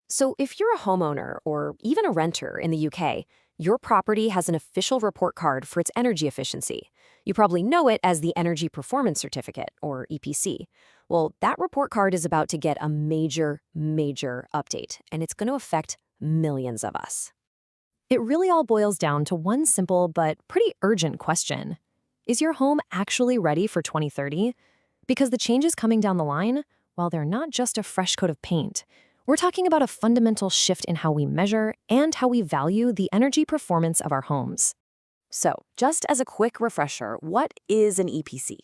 So, if you're a homeowner or even a renter in the UK, your property has an official report card for its energy efficiency. You probably know it as the Energy Performance Certificate, or EPC. Well, that report card is about to get a major update, and it's going to affect millions of us. It really all boils down to one simple but pretty urgent question. Is your home actually ready for 2030? Because the changes coming down the line, well, they're not just a fresh coat of paint. We're talking about a fundamental shift in how we measure and how we value the energy performance of our homes. So, just as a quick refresher, what is an EPC?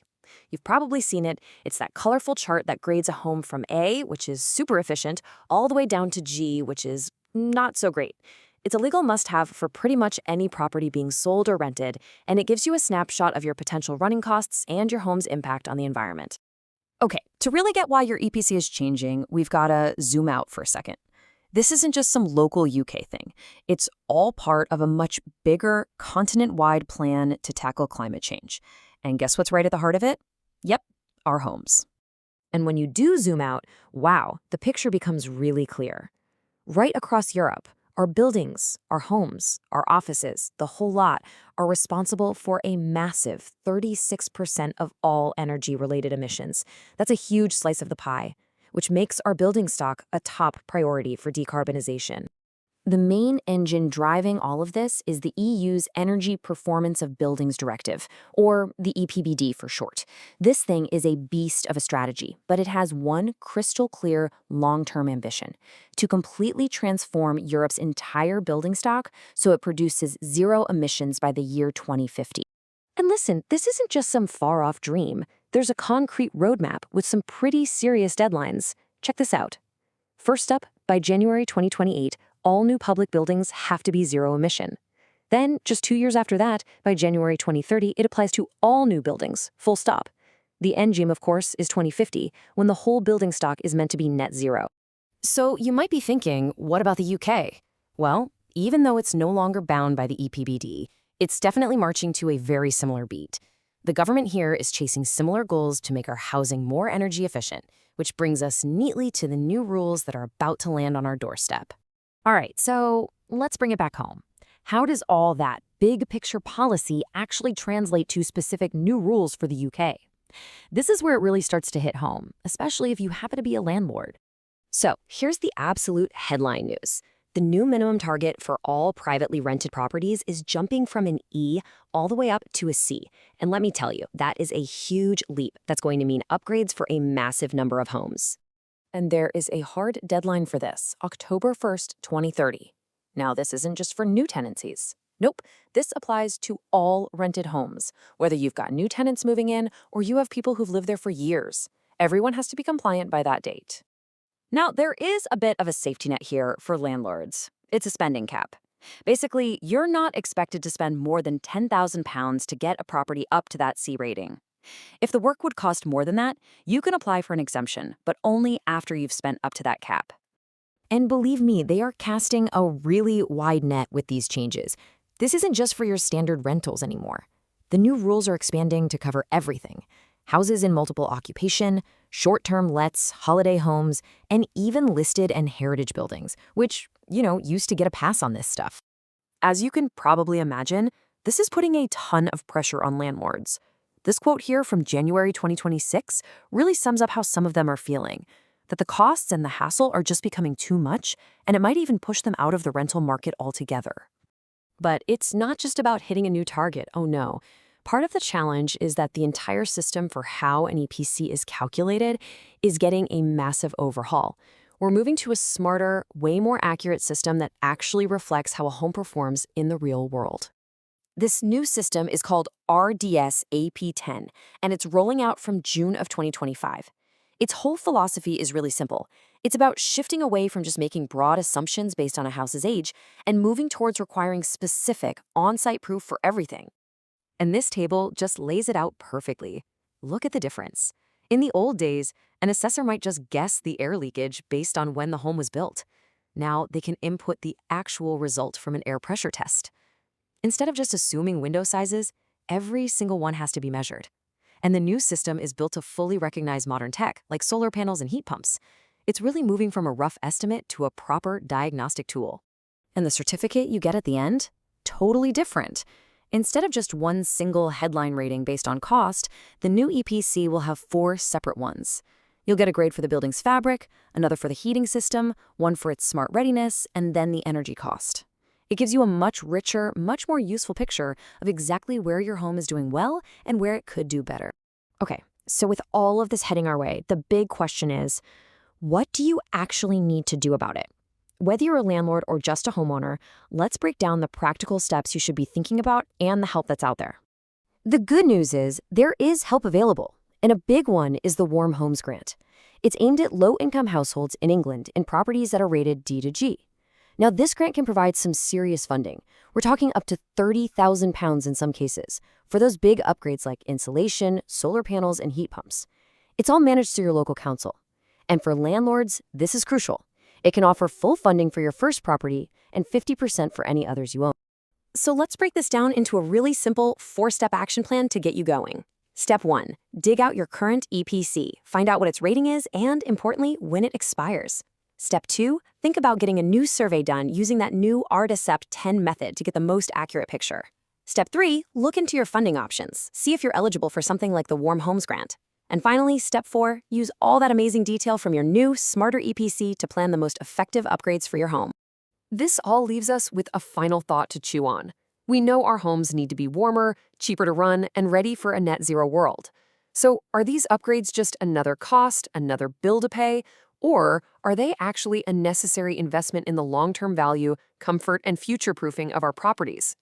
You've probably seen it. It's that colorful chart that grades a home from A, which is super efficient, all the way down to G, which is not so great. It's a legal must-have for pretty much any property being sold or rented, and it gives you a snapshot of your potential running costs and your home's impact on the environment. Okay, to really get why your EPC is changing, we've got to zoom out for a second. This isn't just some local UK thing. It's all part of a much bigger, continent-wide plan to tackle climate change. And guess what's right at the heart of it? Yep, our homes. And when you do zoom out, wow, the picture becomes really clear. Right across Europe, our buildings, our homes, our offices, the whole lot are responsible for a massive 36% of all energy-related emissions. That's a huge slice of the pie, which makes our building stock a top priority for decarbonization. The main engine driving all of this is the EU's Energy Performance of Buildings Directive, or the EPBD for short. This thing is a beast of a strategy, but it has one crystal clear long-term ambition: to completely transform Europe's entire building stock so it produces zero emissions by the year 2050. And listen, this isn't just some far-off dream. There's a concrete roadmap with some pretty serious deadlines. Check this out. First up, by January 2028, all new public buildings have to be zero emission. Then, just 2 years after that, by January 2030, it applies to all new buildings, full stop. The end game, of course, is 2050, when the whole building stock is meant to be net zero. So you might be thinking, what about the UK? Well, even though it's no longer bound by the EPBD, it's definitely marching to a very similar beat. The government here is chasing similar goals to make our housing more energy efficient, which brings us neatly to the new rules that are about to land on our doorstep. All right, so let's bring it back home. How does all that big picture policy actually translate to specific new rules for the UK? This is where it really starts to hit home, especially if you happen to be a landlord. So here's the absolute headline news. The new minimum target for all privately rented properties is jumping from an E all the way up to a C. And let me tell you, that is a huge leap that's going to mean upgrades for a massive number of homes. And there is a hard deadline for this, October 1st, 2030. Now, this isn't just for new tenancies. Nope, this applies to all rented homes, whether you've got new tenants moving in or you have people who've lived there for years. Everyone has to be compliant by that date. Now, there is a bit of a safety net here for landlords. It's a spending cap. Basically, you're not expected to spend more than £10,000 to get a property up to that C rating. If the work would cost more than that, you can apply for an exemption, but only after you've spent up to that cap. And believe me, they are casting a really wide net with these changes. This isn't just for your standard rentals anymore. The new rules are expanding to cover everything: houses in multiple occupation, short-term lets, holiday homes, and even listed and heritage buildings, which, used to get a pass on this stuff. As you can probably imagine, this is putting a ton of pressure on landlords. This quote here from January 2026 really sums up how some of them are feeling, that the costs and the hassle are just becoming too much, and it might even push them out of the rental market altogether. But it's not just about hitting a new target, oh no. Part of the challenge is that the entire system for how an EPC is calculated is getting a massive overhaul. We're moving to a smarter, way more accurate system that actually reflects how a home performs in the real world. This new system is called RDS AP10, and it's rolling out from June of 2025. Its whole philosophy is really simple. It's about shifting away from just making broad assumptions based on a house's age and moving towards requiring specific on-site proof for everything. And this table just lays it out perfectly. Look at the difference. In the old days, an assessor might just guess the air leakage based on when the home was built. Now they can input the actual result from an air pressure test. Instead of just assuming window sizes, every single one has to be measured. And the new system is built to fully recognize modern tech, like solar panels and heat pumps. It's really moving from a rough estimate to a proper diagnostic tool. And the certificate you get at the end? Totally different. Instead of just one single headline rating based on cost, the new EPC will have 4 separate ones. You'll get a grade for the building's fabric, another for the heating system, one for its smart readiness, and then the energy cost. It gives you a much richer, much more useful picture of exactly where your home is doing well and where it could do better. Okay, so with all of this heading our way, the big question is, what do you actually need to do about it? Whether you're a landlord or just a homeowner, let's break down the practical steps you should be thinking about and the help that's out there. The good news is there is help available, and a big one is the Warm Homes Grant. It's aimed at low-income households in England in properties that are rated D to G. Now, this grant can provide some serious funding. We're talking up to £30,000 in some cases for those big upgrades like insulation, solar panels, and heat pumps. It's all managed through your local council. And for landlords, this is crucial. It can offer full funding for your first property and 50% for any others you own. So let's break this down into a really simple 4-step action plan to get you going. Step 1, dig out your current EPC, find out what its rating is, and importantly, when it expires. Step 2, think about getting a new survey done using that new RDCEP 10 method to get the most accurate picture. Step 3, look into your funding options. See if you're eligible for something like the Warm Homes Grant. And finally, step 4, use all that amazing detail from your new, smarter EPC to plan the most effective upgrades for your home. This all leaves us with a final thought to chew on. We know our homes need to be warmer, cheaper to run, and ready for a net zero world. So are these upgrades just another cost, another bill to pay, or are they actually a necessary investment in the long-term value, comfort, and future-proofing of our properties?